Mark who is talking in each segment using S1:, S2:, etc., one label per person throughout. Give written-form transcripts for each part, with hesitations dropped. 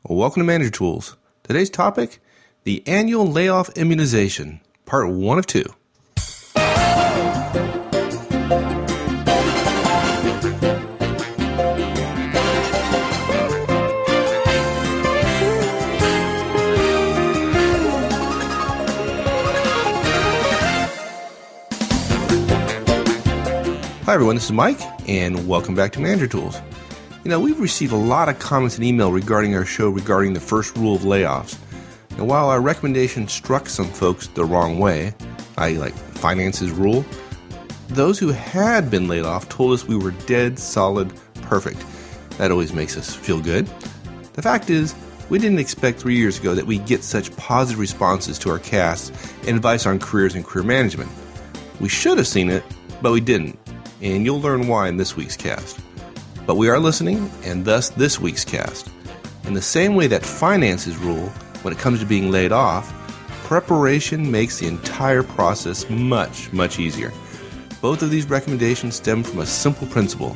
S1: Well, welcome to Manager Tools. Today's topic, the Annual Layoff Immunization, Part 1 of 2. Hi everyone, this is Mike, and welcome back to Manager Tools. We've received a lot of comments and email regarding our show regarding the first rule of layoffs. And while our recommendation struck some folks the wrong way, i.e. like finances rule, those who had been laid off told us we were dead, solid, perfect. That always makes us feel good. The fact is, we didn't expect 3 years ago that we'd get such positive responses to our cast and advice on careers and career management. We should have seen it, but we didn't. And you'll learn why in this week's cast. But we are listening, and thus this week's cast. In the same way that finances rule when it comes to being laid off, preparation makes the entire process much, much easier. Both of these recommendations stem from a simple principle.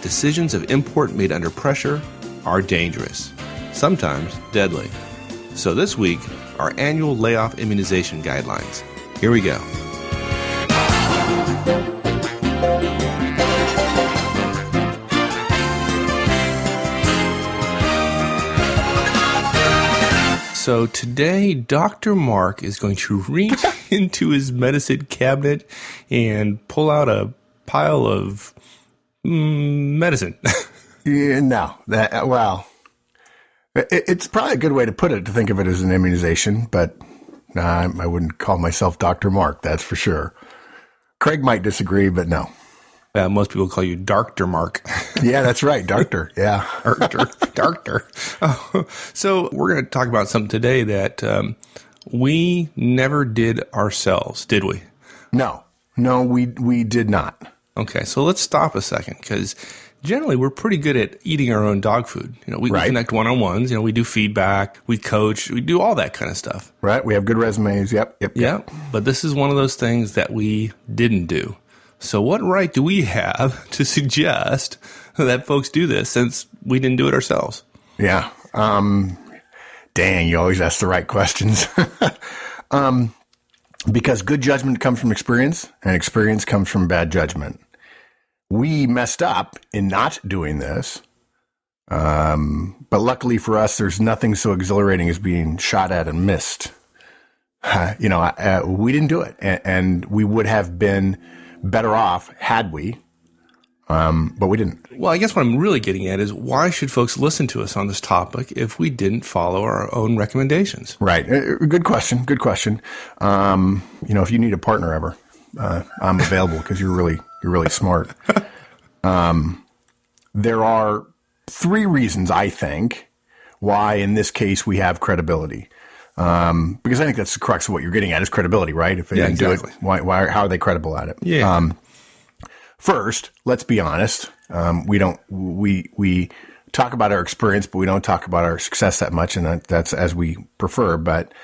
S1: Decisions of import made under pressure are dangerous, sometimes deadly. So this week, our Annual Layoff Immunization Guidelines. Here we go. So today, Dr. Mark is going to reach into his medicine cabinet and pull out a pile of medicine.
S2: It's probably a good way to put it, to think of it as an immunization, but I wouldn't call myself Dr. Mark, that's for sure. Craig might disagree, but no.
S1: Most people call you Dr. Mark.
S2: Yeah, that's right. Doctor. Yeah.
S1: Doctor. So we're going to talk about something today that we never did ourselves, did we?
S2: No, we did not.
S1: Okay, so let's stop a second, because generally we're pretty good at eating our own dog food. We connect one-on-ones, we do feedback, we coach, we do all that kind of stuff.
S2: Right, we have good resumes, yep.
S1: But this is one of those things that we didn't do. So what right do we have to suggest that folks do this since we didn't do it ourselves?
S2: Yeah. Dang, you always ask the right questions. Because good judgment comes from experience, and experience comes from bad judgment. We messed up in not doing this. But luckily for us, there's nothing so exhilarating as being shot at and missed. We didn't do it, and we would have been better off had we, but we didn't.
S1: Well, I guess what I'm really getting at is, why should folks listen to us on this topic if we didn't follow our own recommendations?
S2: Right. Good question. If you need a partner ever, I'm available, because you're really smart. There are three reasons, I think, why in this case we have credibility. Because I think that's the crux of what you're getting at, is credibility, right? If they didn't do it, how are they credible at it?
S1: Yeah.
S2: First, let's be honest. We talk about our experience, but we don't talk about our success that much, and that's as we prefer. But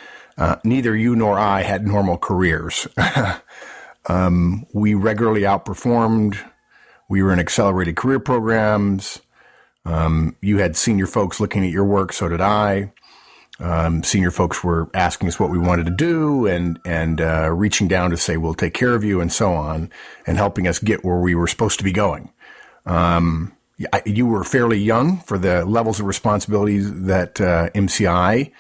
S2: neither you nor I had normal careers. We regularly outperformed. We were in accelerated career programs. You had senior folks looking at your work, so did I. Senior folks were asking us what we wanted to do and reaching down to say, we'll take care of you, and so on, and helping us get where we were supposed to be going. You were fairly young for the levels of responsibilities that MCI,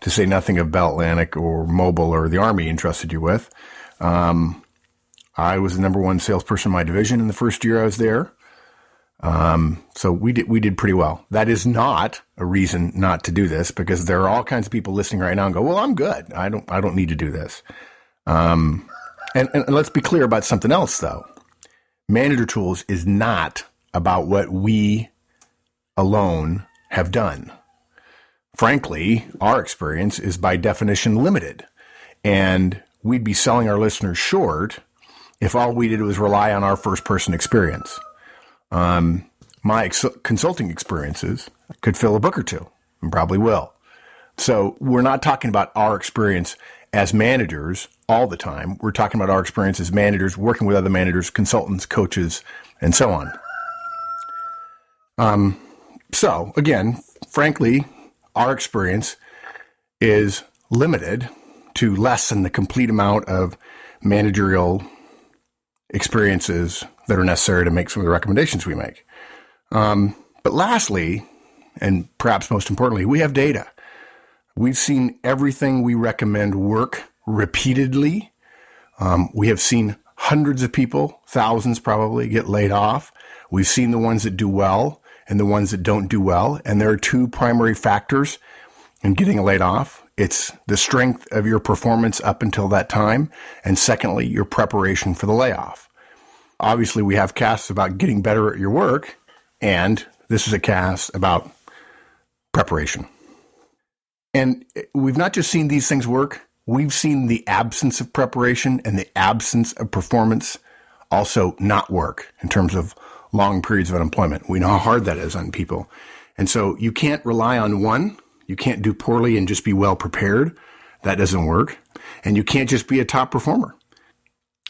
S2: to say nothing of Bell Atlantic or Mobile or the Army, entrusted you with. I was the number one salesperson in my division in the first year I was there. So we did pretty well. That is not a reason not to do this, because there are all kinds of people listening right now and go, well, I'm good. I don't need to do this. And let's be clear about something else, though. Manager Tools is not about what we alone have done. Frankly, our experience is by definition limited, and we'd be selling our listeners short if all we did was rely on our first person experience. My consulting experiences could fill a book or two, and probably will. So we're not talking about our experience as managers all the time. We're talking about our experience as managers, working with other managers, consultants, coaches, and so on. So again, frankly, our experience is limited to less than the complete amount of managerial experiences that are necessary to make some of the recommendations we make. But lastly, and perhaps most importantly, we have data. We've seen everything we recommend work repeatedly. We have seen hundreds of people, thousands probably, get laid off. We've seen the ones that do well and the ones that don't do well. And there are two primary factors in getting laid off. It's the strength of your performance up until that time. And secondly, your preparation for the layoff. Obviously, we have casts about getting better at your work. And this is a cast about preparation. And we've not just seen these things work. We've seen the absence of preparation and the absence of performance also not work in terms of long periods of unemployment. We know how hard that is on people. And so you can't rely on one. You can't do poorly and just be well prepared. That doesn't work. And you can't just be a top performer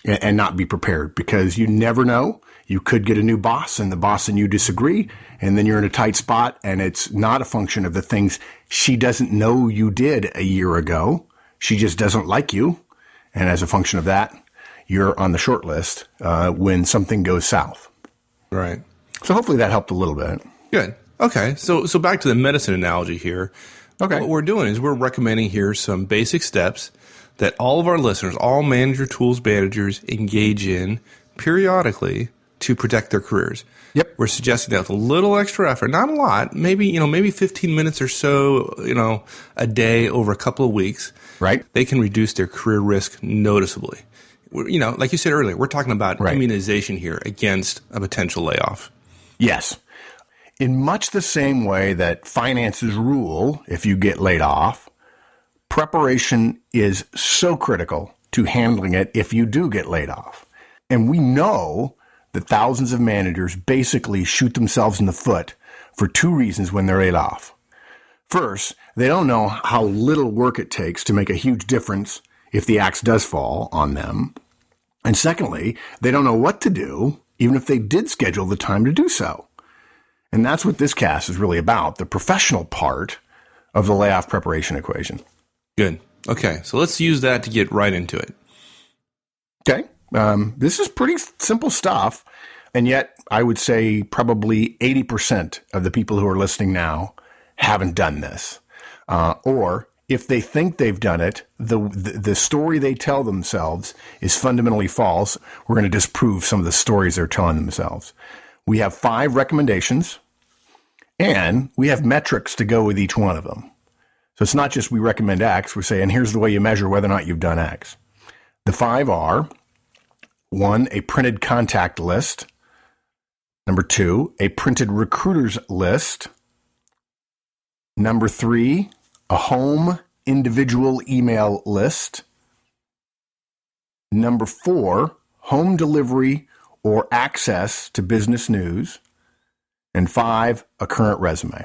S2: and not be prepared, because you never know. You could get a new boss and the boss and you disagree, and then you're in a tight spot, and it's not a function of the things she doesn't know you did a year ago. She just doesn't like you. And as a function of that, you're on the short list when something goes south.
S1: Right.
S2: So hopefully that helped a little bit.
S1: Good. Okay. So back to the medicine analogy here.
S2: Okay.
S1: What we're doing is we're recommending here some basic steps that all of our listeners, all Manager Tools managers, engage in periodically to protect their careers.
S2: Yep.
S1: We're suggesting that with a little extra effort, not a lot, maybe 15 minutes or so, a day over a couple of weeks.
S2: Right.
S1: They can reduce their career risk noticeably. Like you said earlier, we're talking about immunization here against a potential layoff.
S2: Yes. In much the same way that finances rule if you get laid off, preparation is so critical to handling it if you do get laid off. And we know that thousands of managers basically shoot themselves in the foot for two reasons when they're laid off. First, they don't know how little work it takes to make a huge difference if the axe does fall on them. And secondly, they don't know what to do, even if they did schedule the time to do so. And that's what this cast is really about, the professional part of the layoff preparation equation.
S1: Good. Okay, so let's use that to get right into it.
S2: Okay. This is pretty simple stuff, and yet I would say probably 80% of the people who are listening now haven't done this. Or if they think they've done it, the story they tell themselves is fundamentally false. We're going to disprove some of the stories they're telling themselves. We have 5 recommendations, and we have metrics to go with each one of them. So it's not just we recommend X, we're saying here's the way you measure whether or not you've done X. The 5 are: 1, a printed contact list. Number 2, a printed recruiters list. Number 3, a home individual email list. Number 4, home delivery or access to business news. And 5, a current resume.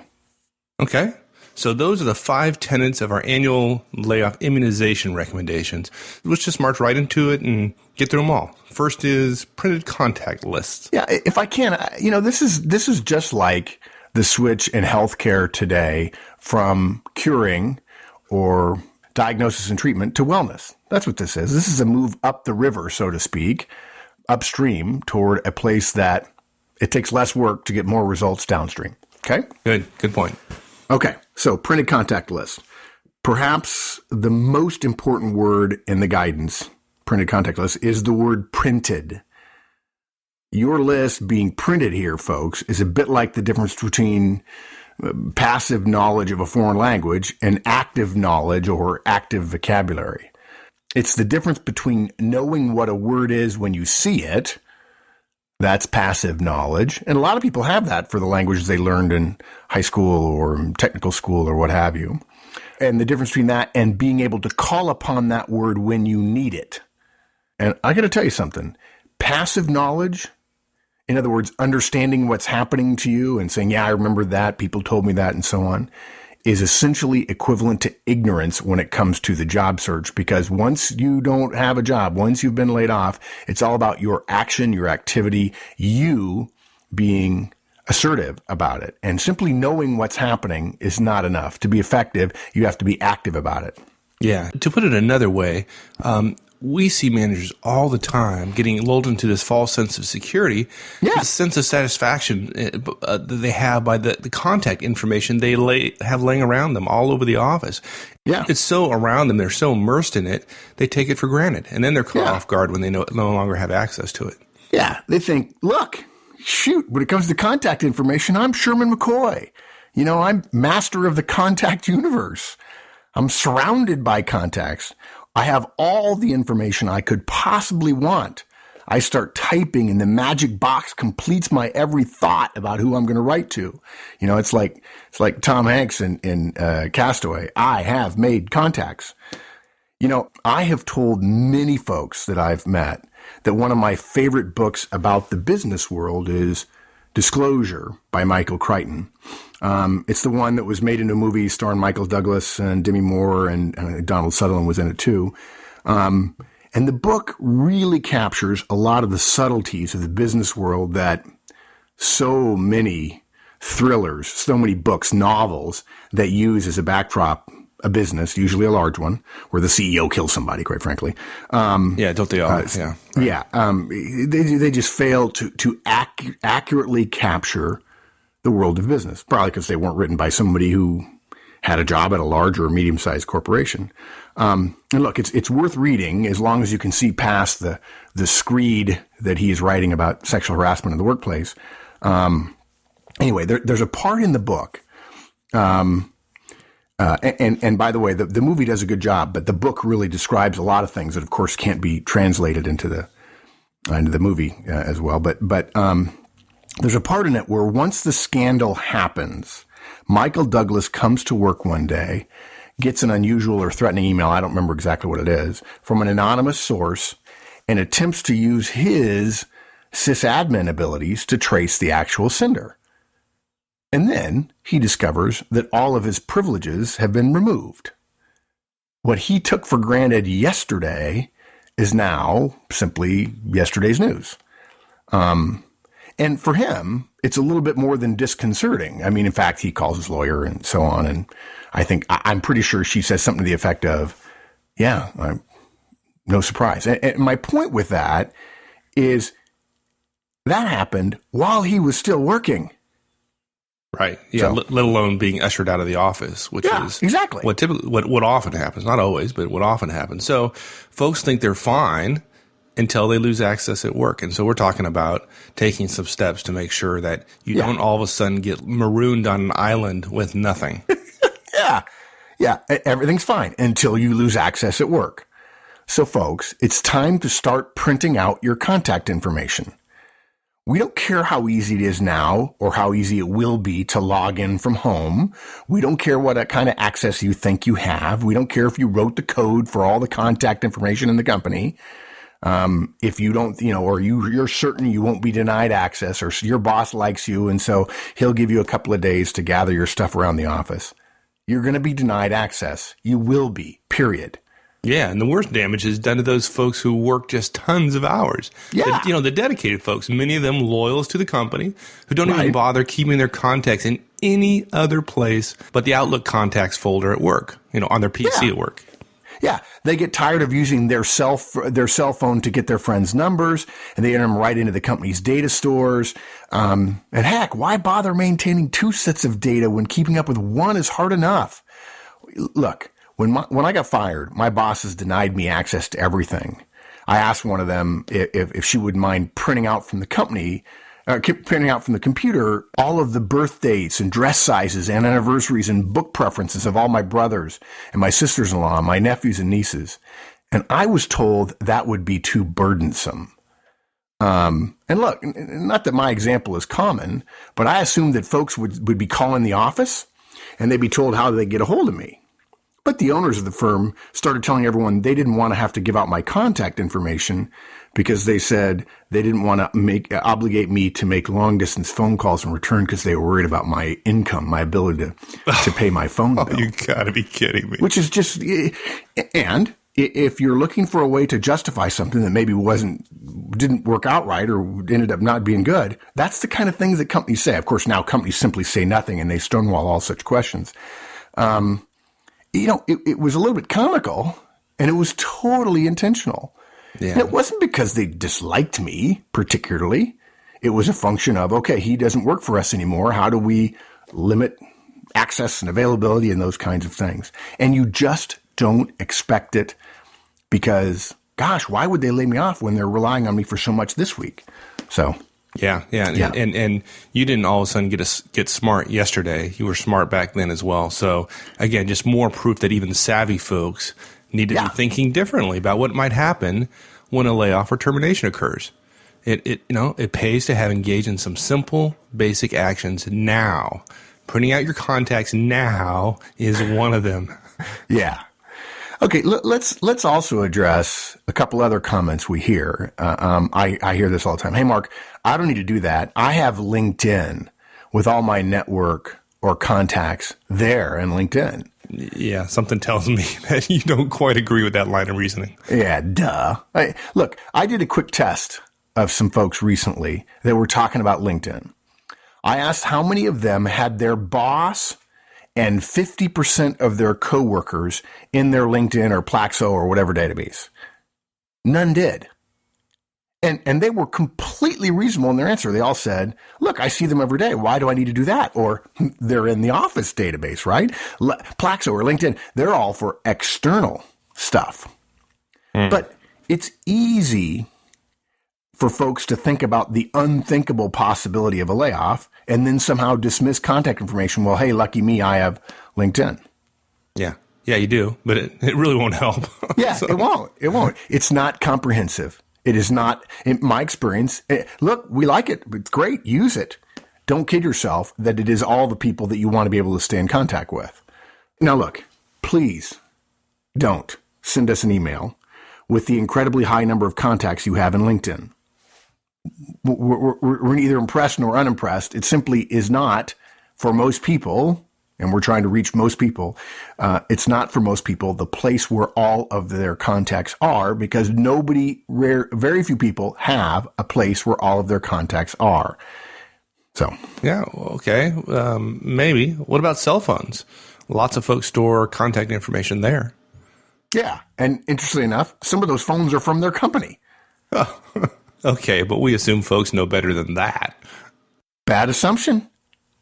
S1: Okay. So those are the 5 tenets of our annual layoff immunization recommendations. Let's just march right into it and get through them all. First is printed contact lists.
S2: Yeah, if I can, this is just like the switch in healthcare today from curing or diagnosis and treatment to wellness. That's what this is. This is a move up the river, so to speak, upstream toward a place that it takes less work to get more results downstream. Okay?
S1: Good point.
S2: Okay, so printed contact list. Perhaps the most important word in the guidance, printed contact list, is the word printed. Your list being printed here, folks, is a bit like the difference between passive knowledge of a foreign language and active knowledge or active vocabulary. It's the difference between knowing what a word is when you see it. That's passive knowledge. And a lot of people have that for the languages they learned in high school or technical school or what have you. And the difference between that and being able to call upon that word when you need it. And I got to tell you something. Passive knowledge, in other words, understanding what's happening to you and saying, yeah, I remember that, people told me that, and so on, is essentially equivalent to ignorance when it comes to the job search, because once you don't have a job, once you've been laid off, it's all about your action, your activity, you being assertive about it. And simply knowing what's happening is not enough. To be effective, you have to be active about it.
S1: Yeah. To put it another way, we see managers all the time getting lulled into this false sense of security, this sense of satisfaction that they have by the contact information they have laying around them all over the office.
S2: Yeah.
S1: It's so around them. They're so immersed in it. They take it for granted. And then they're caught off guard when they no longer have access to it.
S2: Yeah. They think, look, shoot, when it comes to contact information, I'm Sherman McCoy. You know, I'm master of the contact universe. I'm surrounded by contacts. I have all the information I could possibly want. I start typing and the magic box completes my every thought about who I'm going to write to. You know, it's like Tom Hanks in Castaway. I have made contacts. You know, I have told many folks that I've met that one of my favorite books about the business world is Disclosure by Michael Crichton. It's the one that was made into a movie starring Michael Douglas and Demi Moore and Donald Sutherland was in it too. And the book really captures a lot of the subtleties of the business world that so many thrillers, so many books, novels that use as a backdrop a business, usually a large one, where the CEO kills somebody, quite frankly.
S1: Don't they all?
S2: They just fail to accurately capture the world of business, probably because they weren't written by somebody who had a job at a large or medium-sized corporation. And look, it's worth reading as long as you can see past the screed that he's writing about sexual harassment in the workplace. Anyway, there's a part in the book, and by the way, the movie does a good job, but the book really describes a lot of things that, of course, can't be translated into the movie as well. But there's a part in it where once the scandal happens, Michael Douglas comes to work one day, gets an unusual or threatening email, I don't remember exactly what it is, from an anonymous source, and attempts to use his sysadmin abilities to trace the actual sender. And then he discovers that all of his privileges have been removed. What he took for granted yesterday is now simply yesterday's news. And for him, it's a little bit more than disconcerting. I mean, in fact, he calls his lawyer and so on. And I'm pretty sure she says something to the effect of, no surprise. And my point with that is that happened while he was still working.
S1: Right. Yeah. So, let alone being ushered out of the office, which is
S2: exactly
S1: what often happens. Not always, but what often happens. So folks think they're fine until they lose access at work. And so we're talking about taking some steps to make sure that you don't all of a sudden get marooned on an island with nothing.
S2: Yeah. Everything's fine until you lose access at work. So folks, it's time to start printing out your contact information. We don't care how easy it is now or how easy it will be to log in from home. We don't care what kind of access you think you have. We don't care if you wrote the code for all the contact information in the company. If you don't, or you're certain you won't be denied access, or your boss likes you, and so he'll give you a couple of days to gather your stuff around the office. You're going to be denied access. You will be, period.
S1: Yeah, and the worst damage is done to those folks who work just tons of hours.
S2: Yeah.
S1: The dedicated folks, many of them loyals to the company, who don't even bother keeping their contacts in any other place but the Outlook contacts folder at work, on their PC at work.
S2: Yeah, they get tired of using their cell phone to get their friends' numbers, and they enter them right into the company's data stores. And heck, why bother maintaining two sets of data when keeping up with one is hard enough? Look. When I got fired, my bosses denied me access to everything. I asked one of them if she would mind printing out from the computer, all of the birth dates and dress sizes and anniversaries and book preferences of all my brothers and my sisters-in-law, my nephews and nieces. And I was told that would be too burdensome. And look, not that my example is common, but I assumed that folks would be calling the office and they'd be told how they get a hold of me. But the owners of the firm started telling everyone they didn't want to have to give out my contact information because they said they didn't want to obligate me to make long distance phone calls in return because they were worried about my income, my ability to pay my phone bill.
S1: You gotta be kidding me.
S2: Which is just, and if you're looking for a way to justify something that maybe didn't work out right or ended up not being good. That's the kind of things that companies say. Of course, now companies simply say nothing and they stonewall all such questions. It was a little bit comical, and it was totally intentional. Yeah. And it wasn't because they disliked me particularly. It was a function of, okay, he doesn't work for us anymore. How do we limit access and availability and those kinds of things? And you just don't expect it because, gosh, why would they lay me off when they're relying on me for so much this week? So,
S1: yeah. And you didn't all of a sudden get smart yesterday. You were smart back then as well. So again, just more proof that even savvy folks need to be thinking differently about what might happen when a layoff or termination occurs. It pays to have engaged in some simple, basic actions now. Putting out your contacts now is one of them.
S2: Yeah. Okay, let's also address a couple other comments we hear. I hear this all the time. Hey, Mark, I don't need to do that. I have LinkedIn with all my network or contacts there in LinkedIn.
S1: Yeah, something tells me that you don't quite agree with that line of reasoning.
S2: Yeah, duh. Look, I did a quick test of some folks recently that were talking about LinkedIn. I asked how many of them had their boss and 50% of their coworkers in their LinkedIn or Plaxo or whatever database. None did. And they were completely reasonable in their answer. They all said, look, I see them every day. Why do I need to do that? Or they're in the Office database, right? Plaxo or LinkedIn, they're all for external stuff. But it's easy for folks to think about the unthinkable possibility of a layoff and then somehow dismiss contact information. Well, hey, lucky me, I have LinkedIn.
S1: Yeah. Yeah, you do, but it really won't help.
S2: Yeah, so. It won't. It's not comprehensive. It is not, in my experience. Look, we like it. It's great. Use it. Don't kid yourself that it is all the people that you want to be able to stay in contact with. Now, look, please don't send us an email with the incredibly high number of contacts you have in LinkedIn. We're neither impressed nor unimpressed. It simply is not for most people, and we're trying to reach most people. It's not for most people the place where all of their contacts are, because very few people have a place where all of their contacts are. So
S1: yeah, okay, maybe. What about cell phones? Lots of folks store contact information there.
S2: Yeah, and interestingly enough, some of those phones are from their company.
S1: Oh. Okay, but we assume folks know better than that.
S2: Bad assumption.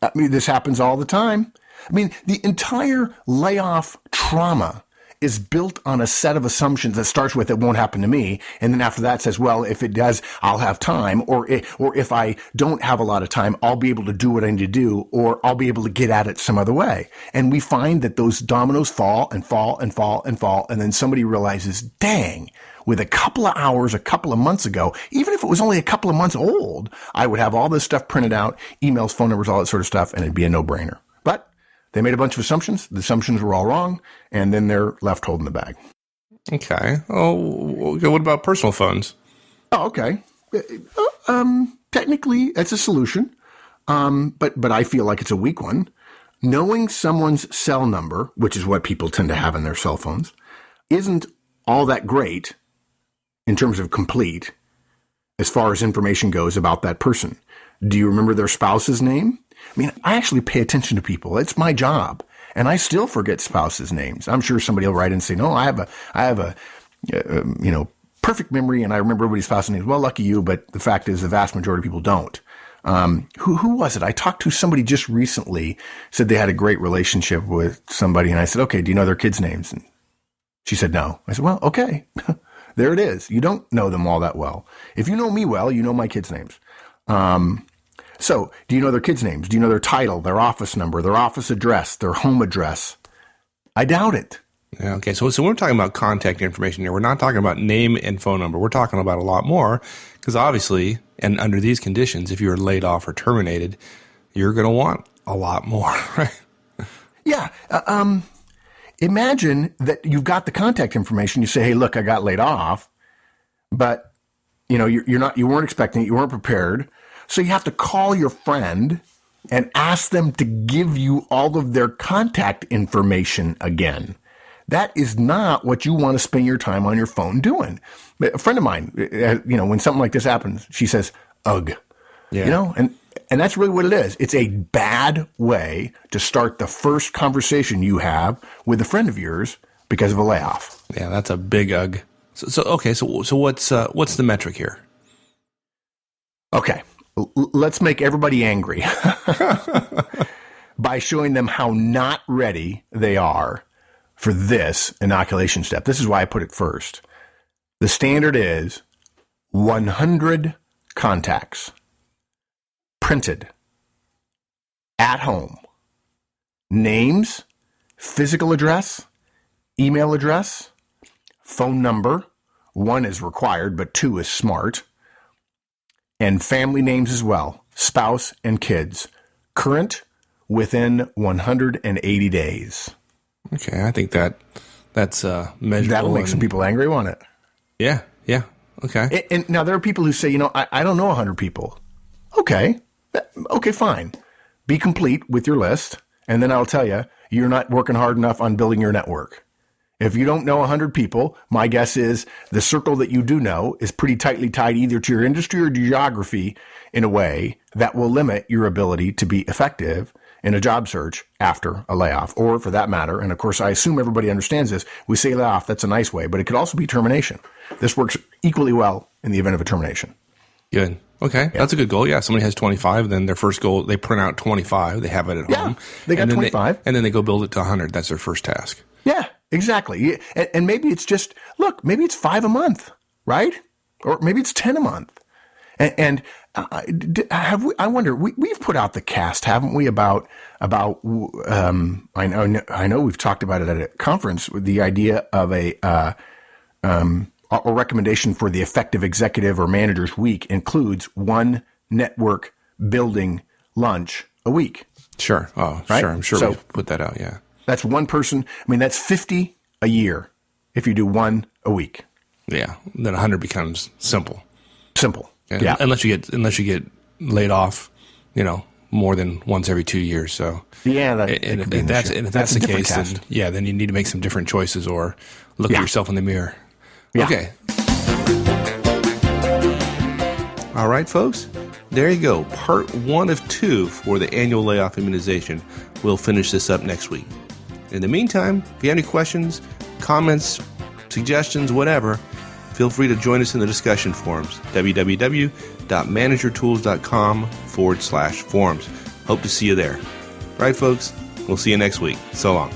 S2: I mean, this happens all the time. I mean, the entire layoff trauma is built on a set of assumptions that starts with it won't happen to me. And then after that says, well, if it does, I'll have time. Or if I don't have a lot of time, I'll be able to do what I need to do, or I'll be able to get at it some other way. And we find that those dominoes fall and fall and fall and fall. And then somebody realizes, dang, with a couple of hours, a couple of months ago, even if it was only a couple of months old, I would have all this stuff printed out, emails, phone numbers, all that sort of stuff, and it'd be a no-brainer. But they made a bunch of assumptions. The assumptions were all wrong, and then they're left holding the bag.
S1: Okay. Oh, okay. What about personal phones?
S2: Oh, okay. Technically, it's a solution, but I feel like it's a weak one. Knowing someone's cell number, which is what people tend to have in their cell phones, isn't all that great in terms of complete as far as information goes about that person. Do you remember their spouse's name? I mean, I actually pay attention to people. It's my job. And I still forget spouses' names. I'm sure somebody will write in and say, no, I have a perfect memory and I remember everybody's spouse's names. Well, lucky you, but the fact is the vast majority of people don't. Who was it? I talked to somebody just recently, said they had a great relationship with somebody. And I said, okay, do you know their kids' names? And she said, no. I said, well, okay, there it is. You don't know them all that well. If you know me well, you know my kids' names. So do you know their kids' names? Do you know their title, their office number, their office address, their home address? I doubt it.
S1: Yeah, okay, so we're talking about contact information here. We're not talking about name and phone number. We're talking about a lot more because obviously, and under these conditions, if you're laid off or terminated, you're going to want a lot more, right?
S2: Yeah. Imagine that you've got the contact information. You say, hey, look, I got laid off, but you weren't expecting it. You weren't prepared. So you have to call your friend and ask them to give you all of their contact information again. That is not what you want to spend your time on your phone doing. A friend of mine, when something like this happens, she says, ugh.
S1: Yeah.
S2: And that's really what it is. It's a bad way to start the first conversation you have with a friend of yours because of a layoff.
S1: Yeah, that's a big ugh. So what's the metric here?
S2: Okay, let's make everybody angry by showing them how not ready they are for this inoculation step. This is why I put it first. The standard is 100 contacts printed at home. Names, physical address, email address, phone number. 1 is required, but 2 is smart. And family names as well, spouse and kids. Current within 180 days.
S1: Okay, I think that's measurable.
S2: That'll make some people angry, won't it?
S1: Yeah. Okay.
S2: And now there are people who say, I don't know 100 people. Okay, fine. Be complete with your list, and then I'll tell you, you're not working hard enough on building your network. If you don't know 100 people, my guess is the circle that you do know is pretty tightly tied either to your industry or geography in a way that will limit your ability to be effective in a job search after a layoff, or for that matter, and of course I assume everybody understands this, we say layoff, that's a nice way, but it could also be termination. This works equally well in the event of a termination.
S1: Good. Okay, yeah. That's a good goal. Yeah, somebody has 25, then their first goal, they print out 25, they have it at home.
S2: They got 25.
S1: And then they go build it to 100. That's their first task.
S2: Yeah, exactly. And maybe it's just, maybe it's 5 a month, right? Or maybe it's 10 a month. And I wonder, we've put out the cast, haven't we, about I know we've talked about it at a conference, with the idea of a recommendation for the effective executive or manager's week includes 1 network building lunch a week.
S1: Sure. Oh, right? Sure. I'm sure we've put that out. Yeah.
S2: That's 1 person. I mean, that's 50 a year if you do 1 a week.
S1: Yeah. Then 100 becomes simple.
S2: Simple.
S1: Yeah. Unless you get laid off, more than once every 2 years. So
S2: yeah,
S1: if that's the case, then you need to make some different choices or look at yourself in the mirror. Yeah. Okay. All right, folks. There you go. Part 1 of 2 for the annual layoff immunization. We'll finish this up next week. In the meantime, if you have any questions, comments, suggestions, whatever, feel free to join us in the discussion forums, www.managertools.com/forums. Hope to see you there. All right, folks, we'll see you next week. So long.